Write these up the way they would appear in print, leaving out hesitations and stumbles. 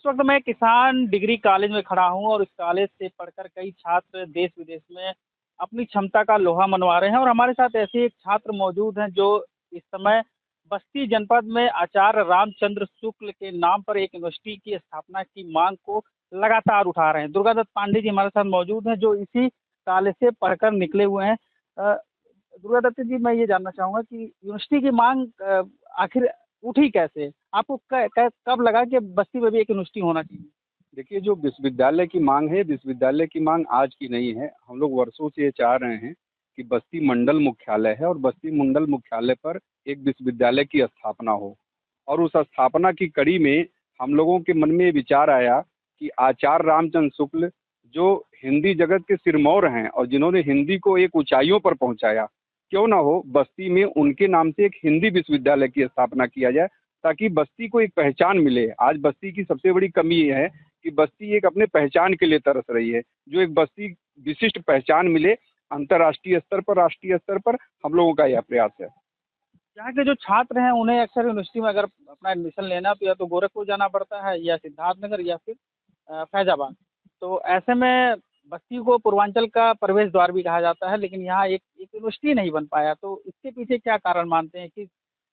इस वक्त मैं किसान डिग्री कॉलेज में खड़ा हूं और इस कॉलेज से पढ़कर कई छात्र देश विदेश में अपनी क्षमता का लोहा मनवा रहे हैं। और हमारे साथ ऐसे एक छात्र मौजूद हैं जो इस समय बस्ती जनपद में आचार्य रामचंद्र शुक्ल के नाम पर एक यूनिवर्सिटी की स्थापना की मांग को लगातार उठा रहे हैं। दुर्गादत्त पांडे जी हमारे साथ मौजूद हैं जो इसी कॉलेज से पढ़कर निकले हुए हैं। अ, दुर्गादत्त जी, मैं ये जानना चाहूंगा कि यूनिवर्सिटी की मांग आखिर उठी कैसे? आपको कब लगा कि बस्ती में भी एक यूनिवर्सिटी होना चाहिए? देखिए, जो विश्वविद्यालय की मांग है, विश्वविद्यालय की मांग आज की नहीं है। हम लोग वर्षों से ये चाह रहे हैं कि बस्ती मंडल मुख्यालय है और बस्ती मंडल मुख्यालय पर एक विश्वविद्यालय की स्थापना हो। और उस स्थापना की कड़ी में हम लोगों के मन में ये विचार आया कि आचार्य रामचंद्र शुक्ल जो हिंदी जगत के सिरमौर हैं और जिन्होंने हिंदी को एक ऊंचाइयों पर पहुंचाया, क्यों ना हो बस्ती में उनके नाम से एक हिंदी विश्वविद्यालय की स्थापना किया जाए, ताकि बस्ती को एक पहचान मिले। आज बस्ती की सबसे बड़ी कमी ये है कि बस्ती एक अपने पहचान के लिए तरस रही है। जो एक बस्ती विशिष्ट पहचान मिले अंतर्राष्ट्रीय स्तर पर, राष्ट्रीय स्तर पर, हम लोगों का यह प्रयास है। यहाँ के जो छात्र हैं उन्हें अक्सर यूनिवर्सिटी में अगर अपना एडमिशन लेना तो या तो गोरखपुर जाना पड़ता है या सिद्धार्थनगर या फिर फैजाबाद। तो ऐसे में बस्ती को पूर्वांचल का प्रवेश द्वार भी कहा जाता है, लेकिन यहाँ एक एक यूनिवर्सिटी नहीं बन पाया। तो इसके पीछे क्या कारण मानते हैं कि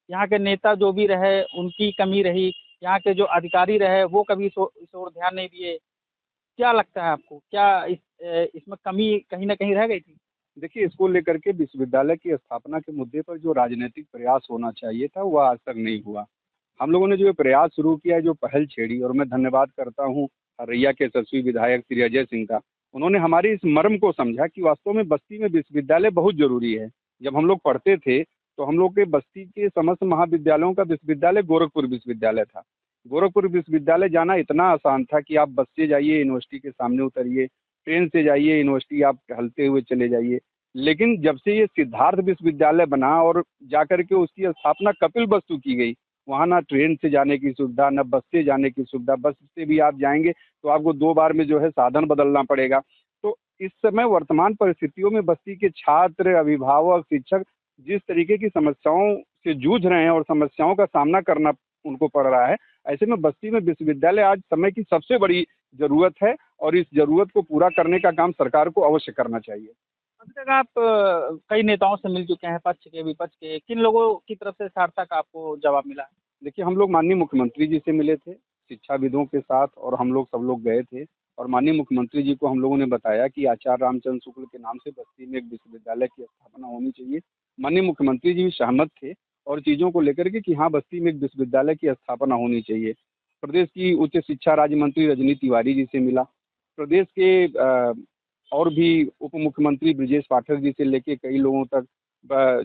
यहाँ के नेता जो भी रहे उनकी कमी रही, यहाँ के जो अधिकारी रहे वो कभी इस ओर ध्यान नहीं दिए? क्या लगता है आपको, क्या इसमें कमी कहीं ना कहीं रह गई थी? देखिए, इसको लेकर के विश्वविद्यालय की स्थापना के मुद्दे पर जो राजनीतिक प्रयास होना चाहिए था वह आज तक नहीं हुआ। हम लोगों ने जो ये प्रयास शुरू किया है, जो पहल छेड़ी, और मैं धन्यवाद करता हूँ हरैया के यशस्वी विधायक श्री अजय सिंह का। उन्होंने हमारी इस मर्म को समझा कि वास्तव में बस्ती में विश्वविद्यालय बहुत जरूरी है। जब हम लोग पढ़ते थे तो हम लोग के बस्ती के समस्त महाविद्यालयों का विश्वविद्यालय गोरखपुर विश्वविद्यालय था। गोरखपुर विश्वविद्यालय जाना इतना आसान था कि आप बस से जाइए, यूनिवर्सिटी के सामने उतरिए, ट्रेन से जाइए, यूनिवर्सिटी आप टहलते हुए चले जाइए। लेकिन जब से ये सिद्धार्थ विश्वविद्यालय बना और जाकर के उसकी स्थापना कपिलवस्तु की गई, वहाँ ना ट्रेन से जाने की सुविधा, न बस से जाने की सुविधा। बस से भी आप जाएंगे तो आपको 2 बार में जो है साधन बदलना पड़ेगा। तो इस समय वर्तमान परिस्थितियों में बस्ती के छात्र, अभिभावक, शिक्षक जिस तरीके की समस्याओं से जूझ रहे हैं और समस्याओं का सामना करना उनको पड़ रहा है, ऐसे में बस्ती में विश्वविद्यालय आज समय की सबसे बड़ी ज़रूरत है और इस ज़रूरत को पूरा करने का काम सरकार को अवश्य करना चाहिए। अभी तक आप कई नेताओं से मिल चुके हैं, पक्ष के विपक्ष के, किन लोगों की तरफ से सार्थक आपको जवाब मिला है? देखिए, हम लोग माननीय मुख्यमंत्री जी से मिले थे, शिक्षाविदों के साथ, और हम लोग सब लोग गए थे और माननीय मुख्यमंत्री जी को हम लोगों ने बताया कि आचार्य रामचंद्र शुक्ल के नाम से बस्ती में एक विश्वविद्यालय की स्थापना होनी चाहिए। माननीय मुख्यमंत्री जी भी सहमत थे और चीज़ों को लेकर के कि हाँ, बस्ती में एक विश्वविद्यालय की स्थापना होनी चाहिए। प्रदेश की उच्च शिक्षा राज्य मंत्री रजनी तिवारी जी से मिला। प्रदेश के और भी उप मुख्यमंत्री ब्रजेश पाठक जी से लेके कई लोगों तक,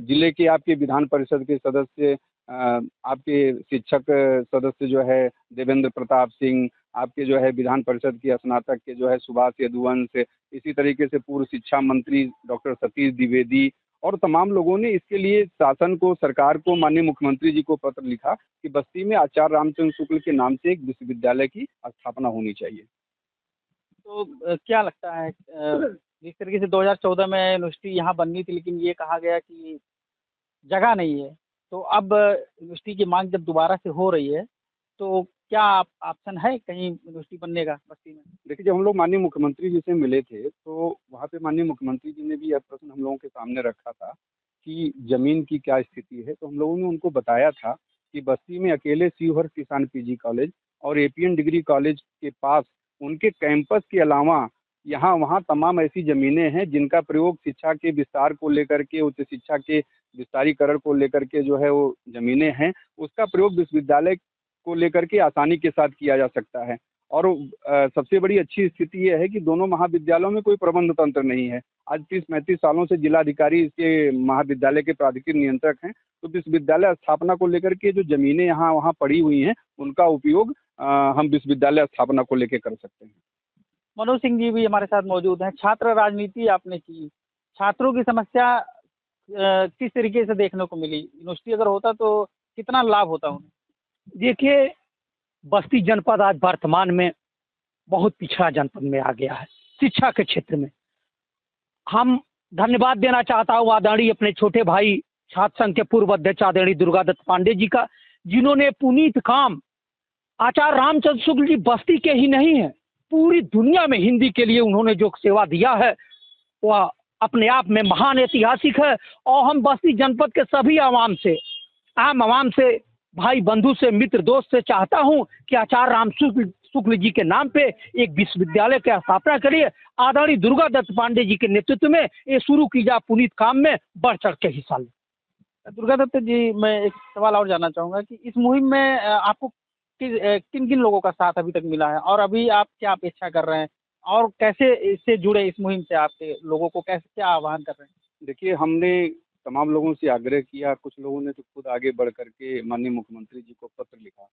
जिले के आपके विधान परिषद के सदस्य, आपके शिक्षक सदस्य जो है देवेंद्र प्रताप सिंह, आपके जो है विधान परिषद के स्नातक के जो है सुभाष यदुवंश, इसी तरीके से पूर्व शिक्षा मंत्री डॉक्टर सतीश द्विवेदी, और तमाम लोगों ने इसके लिए शासन को, सरकार को, माननीय मुख्यमंत्री जी को पत्र लिखा कि बस्ती में आचार्य रामचंद्र शुक्ल के नाम से एक विश्वविद्यालय की स्थापना होनी चाहिए। तो क्या लगता है, जिस तरीके से 2014 में यूनिवर्सिटी यहाँ बननी थी लेकिन ये कहा गया कि जगह नहीं है, तो अब यूनिवर्सिटी की मांग जब दोबारा से हो रही है तो क्या ऑप्शन है कहीं यूनिवर्सिटी बनने का बस्ती में? देखिए, जब हम लोग माननीय मुख्यमंत्री जी से मिले थे तो वहाँ पे माननीय मुख्यमंत्री जी ने भी यह प्रश्न हम लोगों के सामने रखा था कि ज़मीन की क्या स्थिति है। तो हम लोगों ने उनको बताया था कि बस्ती में अकेले शिवहर किसान पीजी कॉलेज और एपीएन डिग्री कॉलेज के पास उनके कैंपस के अलावा यहाँ वहाँ तमाम ऐसी ज़मीनें हैं जिनका प्रयोग शिक्षा के विस्तार को लेकर के, उच्च शिक्षा के विस्तारीकरण को लेकर के जो है वो ज़मीनें हैं, उसका प्रयोग विश्वविद्यालय को लेकर के आसानी के साथ किया जा सकता है। और सबसे बड़ी अच्छी स्थिति ये है कि दोनों महाविद्यालयों में कोई प्रबंध तंत्र नहीं है। आज 30-35 सालों से जिलाधिकारी इसके महाविद्यालय के प्राधिकृत नियंत्रक हैं। तो विश्वविद्यालय स्थापना को लेकर के जो ज़मीनें यहाँ वहाँ पड़ी हुई हैं, उनका उपयोग हम विश्वविद्यालय स्थापना को लेकर कर सकते हैं। मनोज सिंह जी भी हमारे साथ मौजूद हैं। छात्र राजनीति आपने की, छात्रों की समस्या किस तरीके से देखने को मिली? यूनिवर्सिटी अगर होता तो कितना लाभ होता उन्हें? देखिए, बस्ती जनपद आज वर्तमान में बहुत पिछड़ा जनपद में आ गया है शिक्षा के क्षेत्र में। हम धन्यवाद देना चाहता हूँ आदरणीय अपने छोटे भाई छात्र संघ के पूर्व अध्यक्ष आदरणीय दुर्गादत्त पांडे जी का, जिन्होंने पुनीत काम आचार्य रामचंद्र शुक्ल जी बस्ती के ही नहीं है, पूरी दुनिया में हिंदी के लिए उन्होंने जो सेवा दिया है वह अपने आप में महान ऐतिहासिक है। और हम बस्ती जनपद के सभी आम आवाम से, भाई बंधु से, मित्र दोस्त से चाहता हूं कि आचार्य राम शुक्ल जी के नाम पे एक विश्वविद्यालय की स्थापना करिए। आदरणीय दुर्गा दत्त पांडे जी के नेतृत्व में ये शुरू की जा पुनीत काम में बढ़ चढ़ के हिस्सा लें। दुर्गा दत्त जी, मैं एक सवाल और जानना चाहूँगा कि इस मुहिम में आपको किन किन लोगों का साथ अभी तक मिला है, और अभी आप क्या अपेक्षा कर रहे हैं, और कैसे इससे जुड़े, इस मुहिम से आपके लोगों को कैसे क्या आह्वान कर रहे हैं? देखिए, हमने तमाम लोगों से आग्रह किया, कुछ लोगों ने तो खुद आगे बढ़ करके माननीय मुख्यमंत्री जी को पत्र लिखा,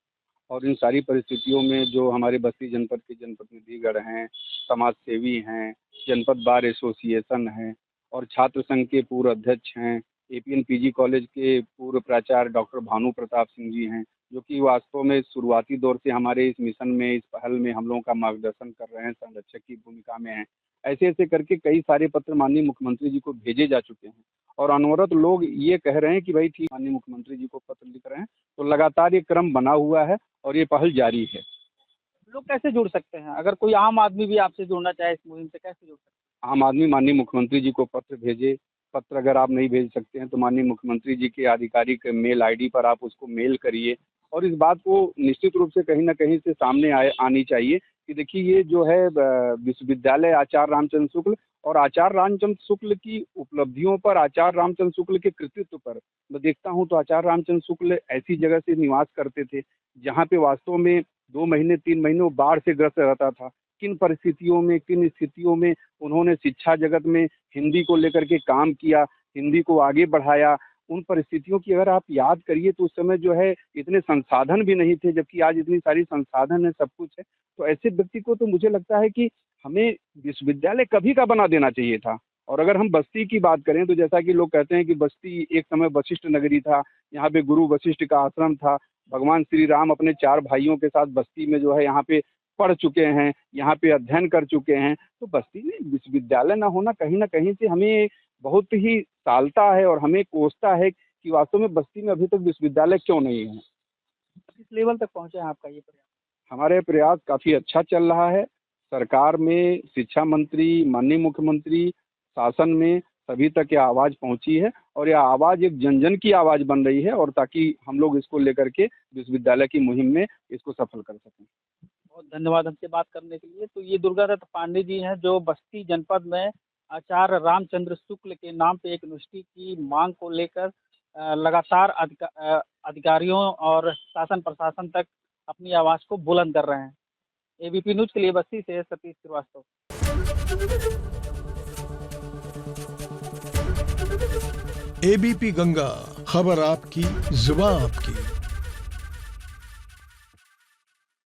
और इन सारी परिस्थितियों में जो हमारे बस्ती जनपद के जनपद प्रतिनिधिगण हैं, समाज सेवी हैं, जनपद बार एसोसिएशन है, और छात्र संघ के पूर्व अध्यक्ष हैं, एपीएन पीजी कॉलेज के पूर्व प्राचार्य डॉक्टर भानु प्रताप सिंह जी हैं, जो कि वास्तव में शुरुआती दौर से हमारे इस मिशन में, इस पहल में हम लोगों का मार्गदर्शन कर रहे हैं, संरक्षक की भूमिका में हैं। ऐसे ऐसे करके कई सारे पत्र माननीय मुख्यमंत्री जी को भेजे जा चुके हैं, और अनवरत लोग ये कह रहे हैं कि भाई ठीक, माननीय मुख्यमंत्री जी को पत्र लिख रहे हैं। तो लगातार ये क्रम बना हुआ है और ये पहल जारी है। लोग कैसे जुड़ सकते हैं? अगर कोई आम आदमी भी आपसे जुड़ना चाहे इस मुहिम से, कैसे जुड़ सकते हैं? आम आदमी माननीय मुख्यमंत्री जी को पत्र भेजे। पत्र अगर आप नहीं भेज सकते हैं तो माननीय मुख्यमंत्री जी के आधिकारिक मेल आईडी पर आप उसको मेल करिए, और इस बात को निश्चित रूप से कहीं ना कहीं से सामने आनी चाहिए कि देखिए, ये जो है विश्वविद्यालय आचार्य रामचंद्र शुक्ल, और आचार्य रामचंद्र शुक्ल की उपलब्धियों पर, आचार्य रामचंद्र शुक्ल के कृतित्व पर मैं देखता हूँ तो आचार्य रामचंद्र शुक्ल ऐसी जगह से निवास करते थे जहाँ पे वास्तव में 2 महीने 3 महीने वो बाढ़ से ग्रस्त रहता था। किन परिस्थितियों में, किन स्थितियों में उन्होंने शिक्षा जगत में हिंदी को लेकर के काम किया, हिंदी को आगे बढ़ाया। उन परिस्थितियों की अगर आप याद करिए तो उस समय जो है इतने संसाधन भी नहीं थे, जबकि आज इतनी सारी संसाधन है, सब कुछ है। तो ऐसे व्यक्ति को तो मुझे लगता है कि हमें विश्वविद्यालय कभी का बना देना चाहिए था। और अगर हम बस्ती की बात करें तो जैसा कि लोग कहते हैं कि बस्ती एक समय वशिष्ठ नगरी था, यहाँ पे गुरु वशिष्ठ का आश्रम था, भगवान श्री राम अपने 4 भाइयों के साथ बस्ती में जो है यहाँ पे पढ़ चुके हैं, यहाँ पे अध्ययन कर चुके हैं। तो बस्ती में विश्वविद्यालय ना होना कहीं ना कहीं से हमें बहुत ही सालता है और हमें कोसता है कि वास्तव में बस्ती में अभी तक विश्वविद्यालय क्यों नहीं है। किस लेवल तक पहुंचे हैं आपका ये प्रयास? हमारे प्रयास काफ़ी अच्छा चल रहा है। सरकार में, शिक्षा मंत्री, माननीय मुख्यमंत्री, शासन में सभी तक यह आवाज़ पहुंची है, और यह आवाज़ एक जन जन की आवाज़ बन रही है, और ताकि हम लोग इसको लेकर के विश्वविद्यालय की मुहिम में इसको सफल कर सकें। बहुत धन्यवाद हमसे बात करने के लिए। तो ये दुर्गा दत्त पांडे जी हैं, जो बस्ती जनपद में आचार्य रामचंद्र शुक्ल के नाम पे एक यूनिवर्सिटी की मांग को लेकर लगातार अधिकारियों और शासन प्रशासन तक अपनी आवाज़ को बुलंद कर रहे हैं। एबीपी न्यूज़ के लिए बस्ती से सतीश श्रीवास्तव। एबीपी गंगा, खबर आपकी, जुबान आपकी।